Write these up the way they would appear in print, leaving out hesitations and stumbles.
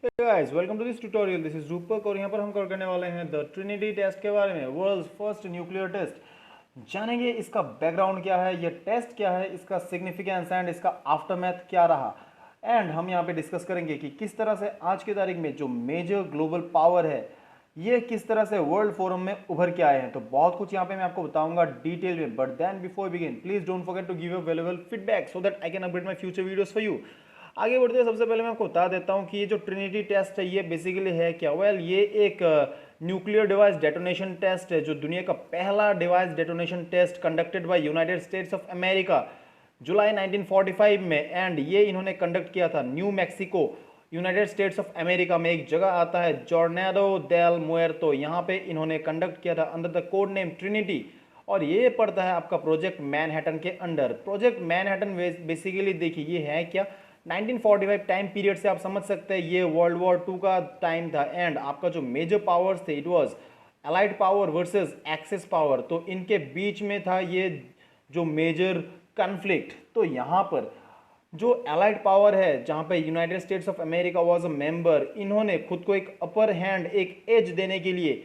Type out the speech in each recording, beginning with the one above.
Hey guys, welcome to this tutorial. This is रूपक और यहाँ पर हम कवर करने वाले हैं द ट्रिनिटी टेस्ट के बारे में, वर्ल्ड्स फर्स्ट न्यूक्लियर टेस्ट। जानेंगे इसका बैकग्राउंड क्या है, ये टेस्ट क्या है, इसका सिग्निफिकेंस एंड इसका आफ्टरमैथ क्या रहा। एंड हम यहाँ पे डिस्कस करेंगे कि किस तरह से आज की तारीख में जो मेजर ग्लोबल पावर है ये किस तरह से वर्ल्ड फोरम में उभर के आए हैं। तो बहुत कुछ यहाँ पे मैं आपको बताऊंगा डिटेल में, but then before begin please don't forget to give your valuable feedback so that I can update my future videos for you. आगे बढ़ते हैं, सबसे पहले मैं आपको बता देता हूँ कि ये जो ट्रिनिटी टेस्ट है ये बेसिकली है क्या। ये एक न्यूक्लियर डिवाइस डेटोनेशन टेस्ट है जो दुनिया का पहला device detonation test conducted by United States of America जुलाई 1945 में। एंड ये इन्होंने कंडक्ट किया था New Mexico, United States of America में एक जगह आता है जोर्नेडो डेल मुएर्तो, यहाँ पे इन्होंने कंडक्ट किया था under the code name Trinity. और ये पड़ता है आपका प्रोजेक्ट मैनहट्टन के अंडर। प्रोजेक्ट मैनहट्टन बेसिकली देखिए ये है क्या, 1945 टाइम पीरियड से आप समझ सकते हैं ये वर्ल्ड वॉर टू का टाइम था। एंड आपका जो मेजर पावर्स थे it was allied power versus axis power, तो इनके बीच में था ये जो मेजर कन्फ्लिक्ट। तो यहाँ पर जो अलाइड पावर है जहाँ पे United States of America was a member, इन्होंने खुद को एक अपर हैंड, एक एज देने के लिए,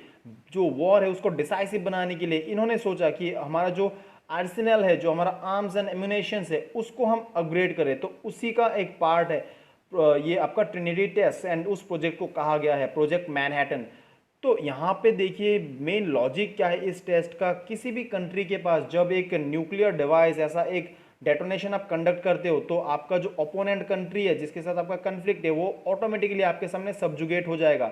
जो वॉर है उसको डिसाइसिव बनाने के लिए इन्होंने सोचा कि हमारा जो आर्सेनल है, जो हमारा आर्म्स एंड एम्यूनेशन है उसको हम अपग्रेड करें। तो उसी का एक पार्ट है ये आपका ट्रिनिटी टेस्ट, एंड उस प्रोजेक्ट को कहा गया है प्रोजेक्ट मैनहट्टन। तो यहाँ पे देखिए मेन लॉजिक क्या है इस टेस्ट का। किसी भी कंट्री के पास जब एक न्यूक्लियर डिवाइस, ऐसा एक डेटोनेशन आप कंडक्ट करते हो, तो आपका जो ओपोनेंट कंट्री है जिसके साथ आपका कन्फ्लिक्ट है वो ऑटोमेटिकली आपके सामने सब्जुगेट हो जाएगा।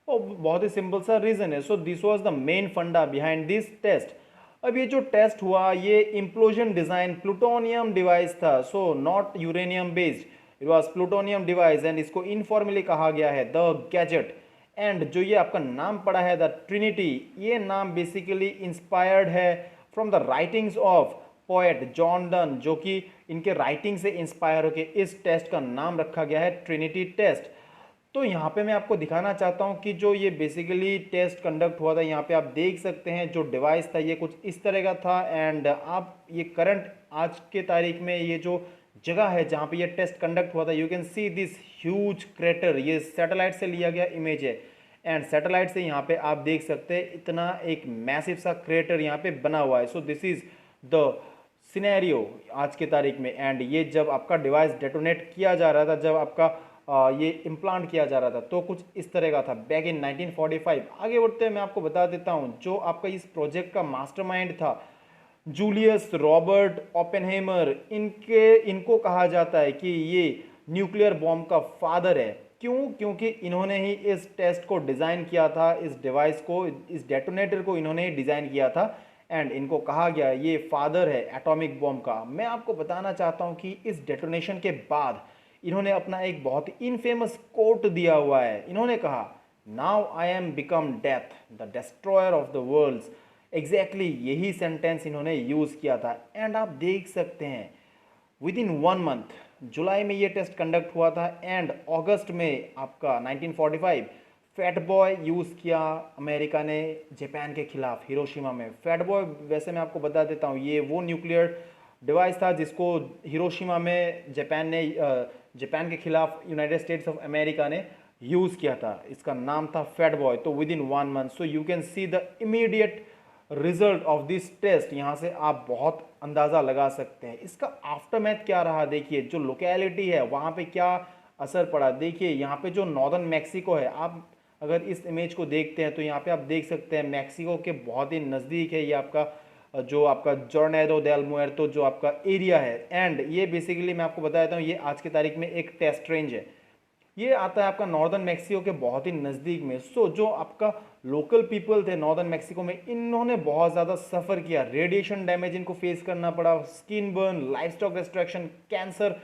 और बहुत ही सिंपल सा रीजन है। So this was the main फंडा बिहाइंड दिस टेस्ट। अब ये जो टेस्ट हुआ ये इम्प्लोजन डिजाइन प्लूटोनियम डिवाइस था, so not uranium based, it was plutonium device. And इसको इनफॉर्मली कहा गया है द गैजेट। एंड जो ये आपका नाम पड़ा है द ट्रिनिटी, ये नाम बेसिकली इंस्पायर्ड है from the writings of poet John Donne, जो कि इनके राइटिंग से इंस्पायर होकर इस टेस्ट का नाम रखा गया है ट्रिनिटी टेस्ट। तो यहाँ पे मैं आपको दिखाना चाहता हूँ कि जो ये बेसिकली टेस्ट कंडक्ट हुआ था, यहाँ पे आप देख सकते हैं जो डिवाइस था ये कुछ इस तरह का था। एंड आप ये करंट आज के तारीख में ये जो जगह है जहाँ पे ये टेस्ट कंडक्ट हुआ था, you can see this huge crater, ये सैटेलाइट से लिया गया इमेज है। एंड सैटेलाइट से यहाँ पे आप देख सकते हैं इतना एक मैसिव सा क्रेटर यहाँ पे बना हुआ है। So this is the scenario आज के तारीख में। एंड ये जब आपका डिवाइस डेटोनेट किया जा रहा था, जब आपका ये इम्प्लांट किया जा रहा था, तो कुछ इस तरह का था बैक इन 1945। आगे बढ़ते हैं, मैं आपको बता देता हूँ जो आपका इस प्रोजेक्ट का मास्टरमाइंड था जूलियस रॉबर्ट ओपेनहेमर, इनको कहा जाता है कि ये न्यूक्लियर बॉम्ब का फादर है। क्यों? क्योंकि इन्होंने ही इस टेस्ट को डिज़ाइन किया था, इस डिवाइस को, इस डेटोनेटर को इन्होंने ही डिज़ाइन किया था। एंड इनको कहा गया ये फादर है एटॉमिक बॉम्ब का। मैं आपको बताना चाहता हूँ कि इस डेटोनेशन के बाद इन्होंने अपना एक बहुत ही इनफेमस कोट दिया हुआ है। इन्होंने कहा now I am become death the destroyer of the worlds. Exactly यही सेंटेंस इन्होंने यूज़ किया था। एंड आप देख सकते हैं विद इन 1 मंथ, जुलाई में ये टेस्ट कंडक्ट हुआ था एंड अगस्त में आपका 1945 फैट बॉय यूज़ किया अमेरिका ने जापान के खिलाफ हिरोशिमा में। फैट बॉय वैसे मैं आपको बता देता हूँ ये वो न्यूक्लियर डिवाइस था जिसको हिरोशिमा में जापान के खिलाफ यूनाइटेड स्टेट्स ऑफ अमेरिका ने यूज़ किया था। इसका नाम था फैट बॉय। तो within 1 month, so you can see the immediate result of this test. यहाँ से आप बहुत अंदाज़ा लगा सकते हैं इसका आफ्टरमैथ क्या रहा। देखिए जो लोकेलिटी है वहाँ पे क्या असर पड़ा। देखिए यहाँ पे जो नॉर्दर्न मैक्सिको है, आप अगर इस इमेज को देखते हैं तो यहाँ पे आप देख सकते हैं मैक्सिको के बहुत ही नज़दीक है ये आपका जो आपका जोर्नेडो डेल मुएर्तो जो आपका एरिया है। एंड ये बेसिकली मैं आपको बता देता हूँ ये आज की तारीख में एक टेस्ट रेंज है, ये आता है आपका नॉर्दर्न मैक्सिको के बहुत ही नज़दीक में। सो जो आपका लोकल पीपल थे नॉर्दर्न मैक्सिको में, इन्होंने बहुत ज़्यादा सफ़र किया, रेडिएशन डैमेज इनको फेस करना पड़ा, skin burn, life stock destruction, cancer,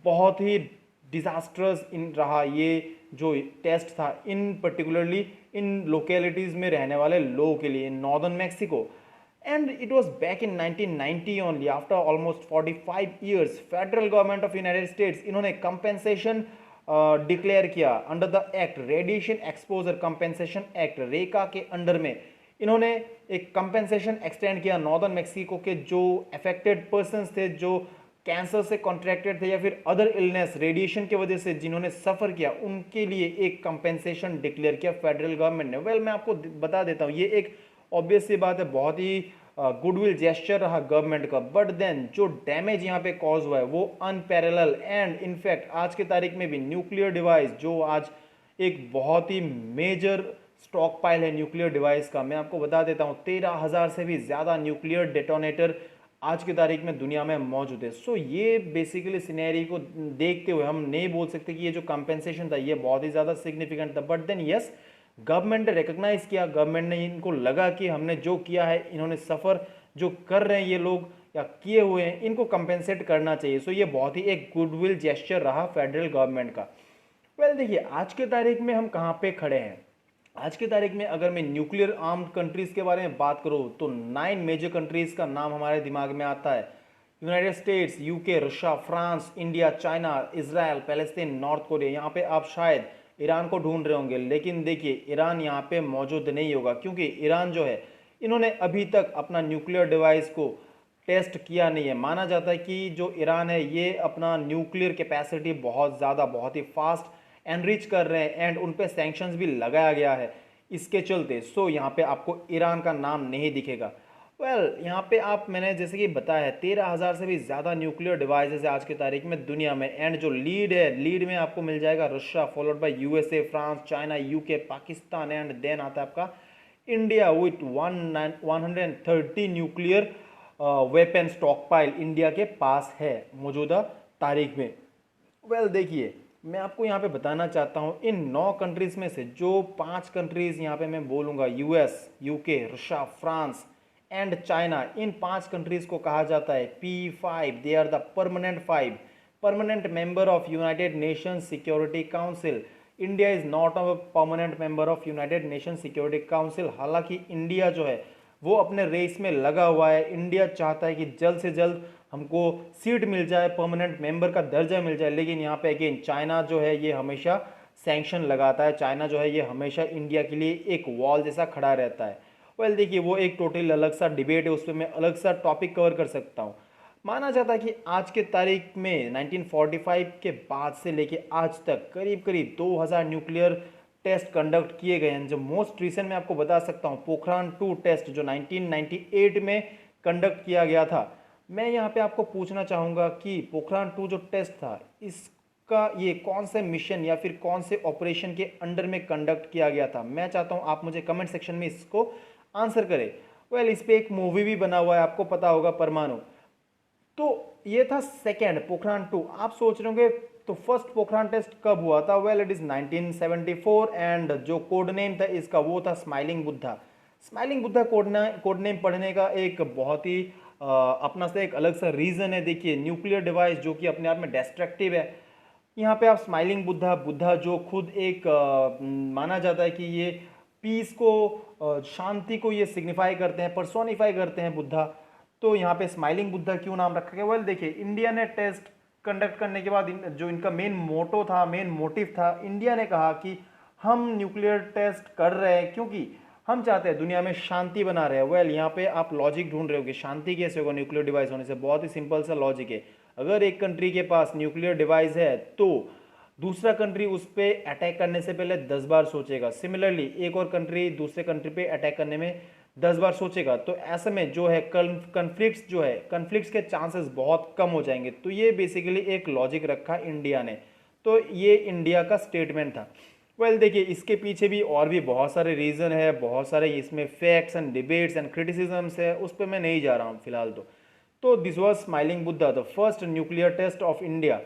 बहुत ही डिजास्ट्रस इन रहा ये जो टेस्ट था, इन पर्टिकुलरली इन लोकेलिटीज़ में रहने वाले लोगों के लिए northern Mexico. And it was back in 1990 only, after almost 45 years, federal government of United States इन्होंने कंपेंसेशन डिक्लेयर किया under the act, radiation exposure compensation act, RECA के अंडर में इन्होंने एक कंपेंसेशन एक्सटेंड किया नॉर्दर्न मैक्सिको के जो affected persons थे, जो कैंसर से कॉन्ट्रैक्टेड थे या फिर अदर इलनेस रेडिएशन की वजह से जिन्होंने सफ़र किया, उनके लिए एक कंपेंसेशन डिक्लेयर किया फेडरल गवर्नमेंट ने। वेल मैं आपको बता देता हूँ, ये एक ऑब्वियस सी बात है, बहुत ही गुडविल जेस्चर रहा गवर्नमेंट का, बट देन जो डैमेज यहाँ पे कॉज हुआ है वो अनपैरेलल। एंड इनफैक्ट आज के तारीख में भी न्यूक्लियर डिवाइस जो आज एक बहुत ही मेजर स्टॉक पाइल है न्यूक्लियर डिवाइस का, मैं आपको बता देता हूँ 13,000 से भी ज़्यादा न्यूक्लियर डेटोनेटर आज की तारीख में दुनिया में मौजूद है। सो ये बेसिकली सिनेरी को देखते हुए हम नहीं बोल सकते कि ये जो कंपेंसेशन था ये बहुत ही ज़्यादा सिग्निफिकेंट था, बट देन यस गवर्नमेंट ने रिकग्नाइज किया, गवर्नमेंट ने इनको लगा कि हमने जो किया है, इन्होंने सफ़र जो कर रहे हैं ये लोग या किए हुए हैं, इनको कंपेंसेट करना चाहिए। सो ये बहुत ही एक गुडविल जेस्चर रहा फेडरल गवर्नमेंट का। वेल देखिए आज के तारीख में हम कहाँ पे खड़े हैं। आज की तारीख में अगर मैं न्यूक्लियर आर्म्ड कंट्रीज़ के बारे में बात करूँ तो 9 मेजर कंट्रीज़ का नाम हमारे दिमाग में आता है। United states, UK, Russia, France, India, China, Israel, Palestine, north Korea. यहाँ पे आप शायद ईरान को ढूंढ रहे होंगे, लेकिन देखिए ईरान यहाँ पे मौजूद नहीं होगा, क्योंकि ईरान जो है इन्होंने अभी तक अपना न्यूक्लियर डिवाइस को टेस्ट किया नहीं है। माना जाता है कि जो ईरान है ये अपना न्यूक्लियर कैपेसिटी बहुत ज़्यादा, बहुत ही फास्ट एनरिच कर रहे हैं एंड उन पे सैंक्शंस भी लगाया गया है इसके चलते। सो यहाँ पे आपको ईरान का नाम नहीं दिखेगा। यहाँ पे आप मैंने जैसे कि बताया है 13,000 से भी ज़्यादा न्यूक्लियर डिवाइसेस है आज की तारीख में दुनिया में। एंड जो लीड है, लीड में आपको मिल जाएगा Russia, followed by USA, France, China, UK, Pakistan and then आता है आपका India with 130 nuclear weapon stockpile India के पास है मौजूदा तारीख में। देखिए मैं आपको यहाँ पे बताना चाहता हूँ इन 9 कंट्रीज़ में से जो 5 कंट्रीज़ यहाँ पे मैं बोलूँगा, US, UK, Russia, France and China, इन 5 कंट्रीज़ को कहा जाता है P5। They are the permanent 5 permanent member of United Nations security council. India is not a permanent member of United Nation security council. हालांकि इंडिया जो है वो अपने रेस में लगा हुआ है। इंडिया चाहता है कि जल्द से जल्द हमको सीट मिल जाए, परमानेंट मेंबर का दर्जा मिल जाए, लेकिन यहाँ पे अगेन चाइना जो है ये हमेशा सैंक्शन लगाता है। चाइना जो है ये हमेशा इंडिया के लिए एक वॉल जैसा खड़ा रहता है। देखिए वो एक टोटली अलग सा डिबेट है, उस पर मैं अलग सा टॉपिक कवर कर सकता हूँ। माना जाता है कि आज के तारीख में 1945 के बाद से लेके आज तक करीब करीब 2000 न्यूक्लियर टेस्ट कंडक्ट किए गए हैं। जो मोस्ट रिसेंट मैं आपको बता सकता हूँ पोखरान 2 टेस्ट जो 1998 में कंडक्ट किया गया था। मैं यहाँ पे आपको पूछना चाहूँगा कि पोखरान 2 जो टेस्ट था इसका ये कौन से मिशन या फिर कौन से ऑपरेशन के अंडर में कंडक्ट किया गया था। मैं चाहता हूँ आप मुझे कमेंट सेक्शन में इसको आंसर करें। इस पर एक मूवी भी बना हुआ है, आपको पता होगा, परमाणु। तो ये था सेकेंड पोखरान 2। आप सोच रहे होंगे तो फर्स्ट पोखरान टेस्ट कब हुआ था। इट इज़ 1974 एंड जो कोड नेम था इसका वो था smiling Buddha. Smiling Buddha code name पढ़ने का एक बहुत ही अपना से एक अलग सा रीज़न है। देखिए न्यूक्लियर डिवाइस जो कि अपने आप में डिस्ट्रक्टिव है, यहाँ पे आप स्माइलिंग बुद्धा जो खुद एक माना जाता है कि ये पीस को, शांति को ये सिग्निफाई करते हैं, पर्सोनिफाई करते हैं बुद्धा। तो यहाँ पे स्माइलिंग बुद्धा क्यों नाम रखा गया। देखिए इंडिया ने टेस्ट कंडक्ट करने के बाद जो इनका मेन मोटो था, मेन मोटिव था, इंडिया ने कहा कि हम न्यूक्लियर टेस्ट कर रहे हैं क्योंकि हम चाहते हैं दुनिया में शांति बना रहे हैं। यहाँ पे आप लॉजिक ढूंढ रहे हो कि शांति कैसे होगा न्यूक्लियर डिवाइस होने से। बहुत ही सिंपल सा लॉजिक है, अगर एक कंट्री के पास न्यूक्लियर डिवाइस है तो दूसरा कंट्री उस पर अटैक करने से पहले 10 बार सोचेगा। सिमिलरली एक और कंट्री दूसरे कंट्री पे अटैक करने में 10 बार सोचेगा। तो ऐसे में जो है कन्फ्लिक्ट्स के चांसेस बहुत कम हो जाएंगे। तो ये बेसिकली एक लॉजिक रखा इंडिया ने, तो ये इंडिया का स्टेटमेंट था। देखिए इसके पीछे भी और भी बहुत सारे रीज़न है, बहुत सारे इसमें facts and debates and criticisms है, उस पर मैं नहीं जा रहा हूँ फिलहाल। तो this was smiling Buddha, the first nuclear test of India.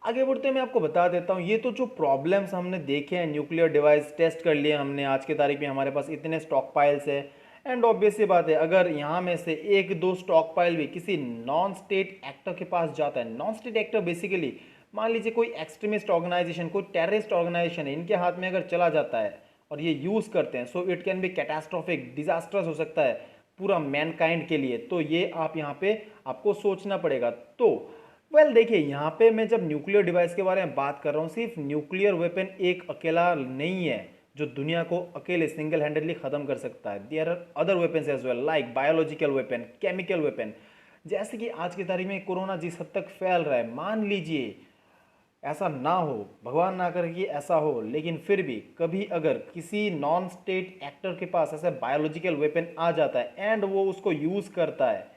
आगे बढ़ते मैं आपको बता देता हूँ, ये तो जो प्रॉब्लम्स हमने देखे हैं, न्यूक्लियर डिवाइस टेस्ट कर लिए हमने, आज की तारीख में हमारे पास इतने स्टॉक पाइल्स है। एंड ऑब्वियस सी बात है अगर यहाँ में से एक दो स्टॉक पाइल भी किसी नॉन स्टेट एक्टर के पास जाता है, नॉन स्टेट एक्टर बेसिकली मान लीजिए कोई एक्सट्रीमिस्ट ऑर्गेनाइजेशन, कोई टेररिस्ट ऑर्गेनाइजेशन है, इनके हाथ में अगर चला जाता है और ये यूज़ करते हैं, so it can be catastrophic, disasters हो सकता है पूरा मैनकाइंड के लिए। तो ये आप यहाँ पे आपको सोचना पड़ेगा। तो देखिए यहाँ पे मैं जब न्यूक्लियर डिवाइस के बारे में बात कर रहा हूँ, सिर्फ न्यूक्लियर वेपन एक अकेला नहीं है जो दुनिया को अकेले सिंगल हैंडेडली ख़त्म कर सकता है। There are other weapons as well, like biological weapon, chemical weapon, जैसे कि आज की तारीख में कोरोना जिस हद तक फैल रहा है, मान लीजिए ऐसा ना हो, भगवान ना करे कि ऐसा हो, लेकिन फिर भी कभी अगर किसी नॉन स्टेट एक्टर के पास ऐसा बायोलॉजिकल वेपन आ जाता है एंड वो उसको यूज़ करता है,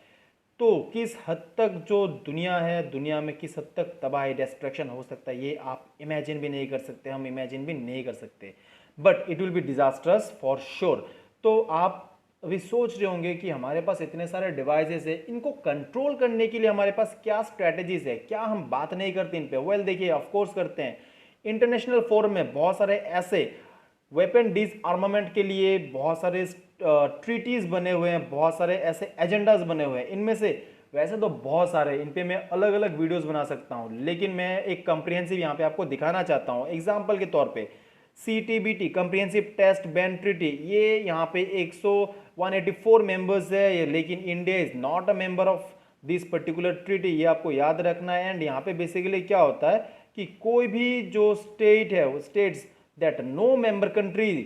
तो किस हद तक जो दुनिया है, दुनिया में किस हद तक तबाही डिस्ट्रक्शन हो सकता है, ये आप इमेजिन भी नहीं कर सकते, हम इमेजिन भी नहीं कर सकते। But it will be disasters for sure. तो आप अभी सोच रहे होंगे कि हमारे पास इतने सारे डिवाइसेस है, इनको कंट्रोल करने के लिए हमारे पास क्या स्ट्रैटेजीज है, क्या हम बात नहीं करते इन पे? वेल देखिए, ऑफकोर्स करते हैं। इंटरनेशनल फोरम में बहुत सारे ऐसे वेपन डिसआर्मामेंट के लिए बहुत सारे ट्रीटीज बने हुए हैं, बहुत सारे ऐसे एजेंडाज बने हुए हैं। इनमें से वैसे तो बहुत सारे, इन पे मैं अलग अलग वीडियोस बना सकता हूं, लेकिन मैं एक कंप्रिहेंसिव यहाँ पे आपको दिखाना चाहता हूँ। एग्जाम्पल के तौर पे CTBT comprehensive test ban treaty, ये यहाँ पे 184 मेंबर्स है, लेकिन India is not a member of this particular treaty, ये आपको याद रखना है। एंड यहाँ पे बेसिकली क्या होता है कि कोई भी जो स्टेट है, states that no member country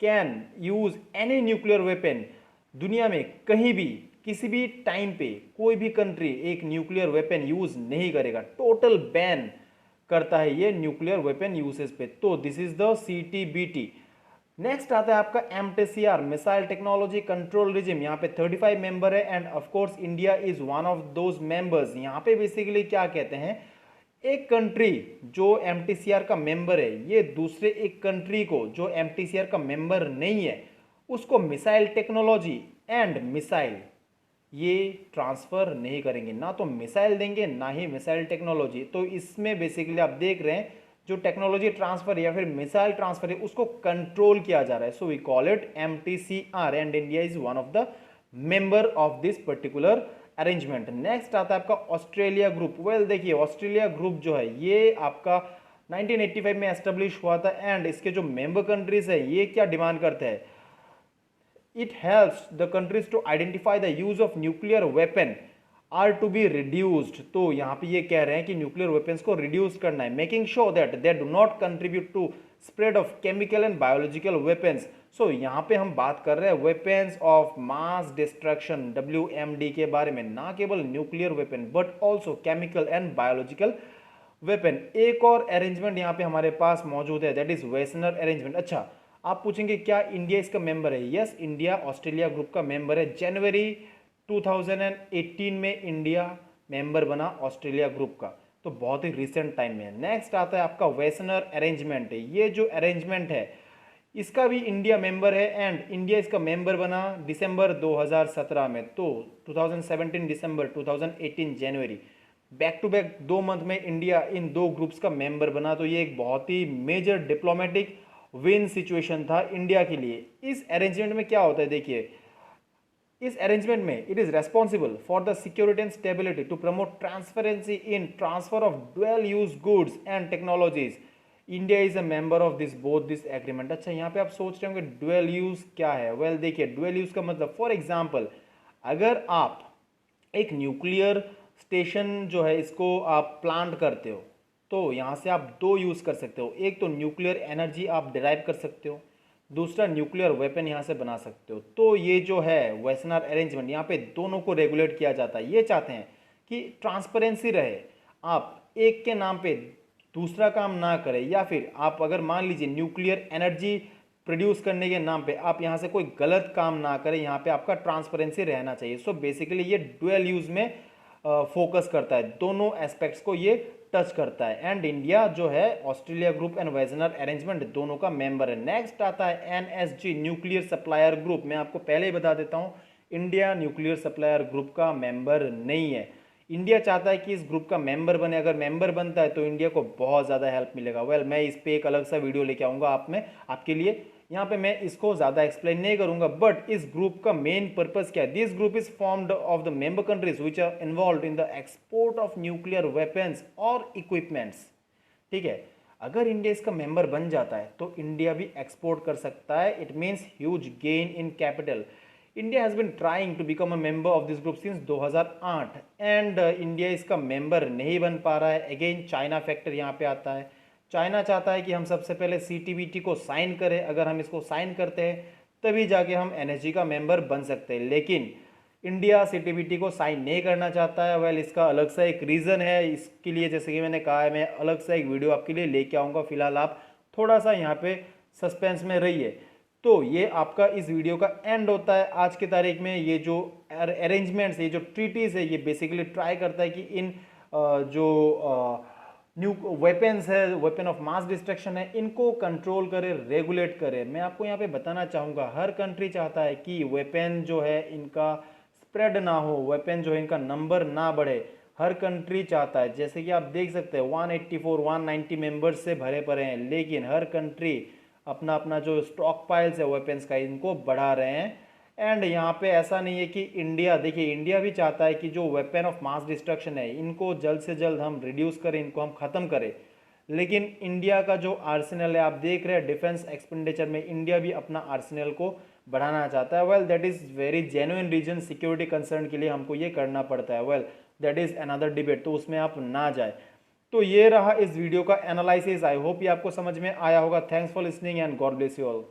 can use any nuclear weapon, दुनिया में कहीं भी किसी भी टाइम पे कोई भी कंट्री एक न्यूक्लियर वेपन यूज नहीं करेगा, टोटल बैन करता है ये न्यूक्लियर वेपन यूसेज पे। तो this is the CTBT। Next आता है आपका MTCR, missile technology control regime, यहाँ पे 35 मेंबर है end of course India is one of those members. यहाँ पे बेसिकली क्या कहते हैं, एक कंट्री जो MTCR का मेंबर है, ये दूसरे एक कंट्री को जो MTCR का मेंबर नहीं है, उसको मिसाइल टेक्नोलॉजी एंड मिसाइल ये ट्रांसफ़र नहीं करेंगे, ना तो मिसाइल देंगे ना ही मिसाइल टेक्नोलॉजी। तो इसमें बेसिकली आप देख रहे हैं जो टेक्नोलॉजी ट्रांसफ़र या फिर मिसाइल ट्रांसफ़र है उसको कंट्रोल किया जा रहा है। So we call it MTCR and India is one of the member of this particular arrangement. Next आता है आपका ऑस्ट्रेलिया ग्रुप। वेल देखिए, ऑस्ट्रेलिया ग्रुप जो है ये आपका 1985 में एस्टेब्लिश हुआ था एंड इसके जो मेंबर कंट्रीज है ये क्या डिमांड करते हैं, it helps the countries to identify the use of nuclear weapon are to be reduced। तो यहाँ पे ये कह रहे हैं कि न्यूक्लियर वेपन्स को रिड्यूस करना है, making sure that they do not contribute to spread of chemical and biological weapons. So यहाँ पे हम बात कर रहे हैं weapons of mass destruction WMD के बारे में, ना केवल nuclear weapon but also chemical and biological weapon. एक और अरेंजमेंट यहाँ पे हमारे पास मौजूद है, दैट इज वेसनर अरेंजमेंट। अच्छा, आप पूछेंगे क्या इंडिया इसका मेंबर है? यस, इंडिया ऑस्ट्रेलिया ग्रुप का मेंबर है। जनवरी 2018 में इंडिया मेंबर बना ऑस्ट्रेलिया ग्रुप का, तो बहुत ही रिसेंट टाइम में। नेक्स्ट आता है आपका वेसनर अरेंजमेंट। ये जो अरेंजमेंट है इसका भी इंडिया मेंबर है एंड इंडिया इसका मेंबर बना दिसंबर 2017 में। तो 2017 दिसंबर, 2018 जनवरी, बैक टू बैक 2 मंथ में इंडिया इन 2 ग्रुप्स का मेंबर बना। तो ये एक बहुत ही मेजर डिप्लोमेटिक विन सिचुएशन था इंडिया के लिए। इस अरेंजमेंट में क्या होता है देखिए, इस अरेंजमेंट में it is responsible for the security and stability to promote transparency in transfer of dual use goods and technologies. India is a member of this both this agreement. अच्छा, यहाँ पे आप सोच रहे होंगे डुअल यूज क्या है? वेल देखिए, डुअल यूज का मतलब फॉर एग्जाम्पल अगर आप एक न्यूक्लियर स्टेशन जो है इसको आप प्लांट करते हो, तो यहाँ से आप 2 यूज़ कर सकते हो। एक तो न्यूक्लियर एनर्जी आप डिराइव कर सकते हो, दूसरा न्यूक्लियर वेपन यहाँ से बना सकते हो। तो ये जो है वेसनर अरेंजमेंट, यहाँ पे दोनों को रेगुलेट किया जाता है। ये चाहते हैं कि ट्रांसपेरेंसी रहे, आप एक के नाम पे दूसरा काम ना करें, या फिर आप अगर मान लीजिए न्यूक्लियर एनर्जी प्रोड्यूस करने के नाम पे आप यहाँ से कोई गलत काम ना करें, यहाँ पे आपका ट्रांसपेरेंसी रहना चाहिए। सो बेसिकली ये डुअल यूज़ में फोकस करता है, दोनों एस्पेक्ट्स को ये टच करता है। एंड इंडिया जो है ऑस्ट्रेलिया ग्रुप एंड वेसनर अरेंजमेंट दोनों का मेंबर है। नेक्स्ट आता है NSG न्यूक्लियर सप्लायर ग्रुप। मैं आपको पहले ही बता देता हूँ, इंडिया न्यूक्लियर सप्लायर ग्रुप का मेंबर नहीं है। इंडिया चाहता है कि इस ग्रुप का मेंबर बने, अगर मेंबर बनता है तो इंडिया को बहुत ज़्यादा हेल्प मिलेगा। वेल मैं इस पे एक अलग सा वीडियो लेके आऊँगा आपके लिए, यहाँ पे मैं इसको ज़्यादा एक्सप्लेन नहीं करूँगा। बट इस ग्रुप का मेन पर्पस क्या है? This group is formed of the member countries which are involve in the export of nuclear weapons और इक्विपमेंट्स। ठीक है, अगर इंडिया इसका मेंबर बन जाता है तो इंडिया भी एक्सपोर्ट कर सकता है। It means huge gain in capital. India has been trying to become a member of this group since 2008 and India इसका मेंबर नहीं बन पा रहा है। अगेन चाइना फैक्टर यहाँ पे आता है। चाइना चाहता है कि हम सबसे पहले CTBT को साइन करें, अगर हम इसको साइन करते हैं तभी जाके हम NSG का मेंबर बन सकते हैं। लेकिन इंडिया सीटीबीटी को साइन नहीं करना चाहता है। वेल इसका अलग सा एक रीज़न है, इसके लिए जैसे कि मैंने कहा है मैं अलग सा एक वीडियो आपके लिए लेके आऊँगा। फिलहाल आप थोड़ा सा यहाँ पे सस्पेंस में रहिए। तो ये आपका इस वीडियो का एंड होता है आज की तारीख में। ये जो अरेंजमेंट्स, ये जो ट्रीटीज़ है, ये बेसिकली ट्राई करता है कि इन जो न्यू वेपन्स है, वेपन ऑफ मास डिस्ट्रक्शन है, इनको कंट्रोल करे, रेगुलेट करे। मैं आपको यहाँ पे बताना चाहूँगा हर कंट्री चाहता है कि वेपन जो है इनका स्प्रेड ना हो, वेपन जो है इनका नंबर ना बढ़े। हर कंट्री चाहता है, जैसे कि आप देख सकते हैं 184 190 मेंबर्स से भरे पड़े हैं, लेकिन हर कंट्री अपना अपना जो स्टॉक पाइल्स है वेपन्स का इनको बढ़ा रहे हैं। एंड यहाँ पे ऐसा नहीं है कि इंडिया, देखिए इंडिया भी चाहता है कि जो वेपन ऑफ मास डिस्ट्रक्शन है इनको जल्द से जल्द हम रिड्यूस करें, इनको हम ख़त्म करें। लेकिन इंडिया का जो आर्सेनल है, आप देख रहे हैं डिफेंस एक्सपेंडिचर में इंडिया भी अपना आर्सेनल को बढ़ाना चाहता है। Well that is very genuine reason, security concern के लिए हमको ये करना पड़ता है। Well that is another debate, तो उसमें आप ना जाए। तो ये रहा इस वीडियो का एनालिसिस। आई होप ये आपको समझ में आया होगा। Thanks for listening and God bless you all.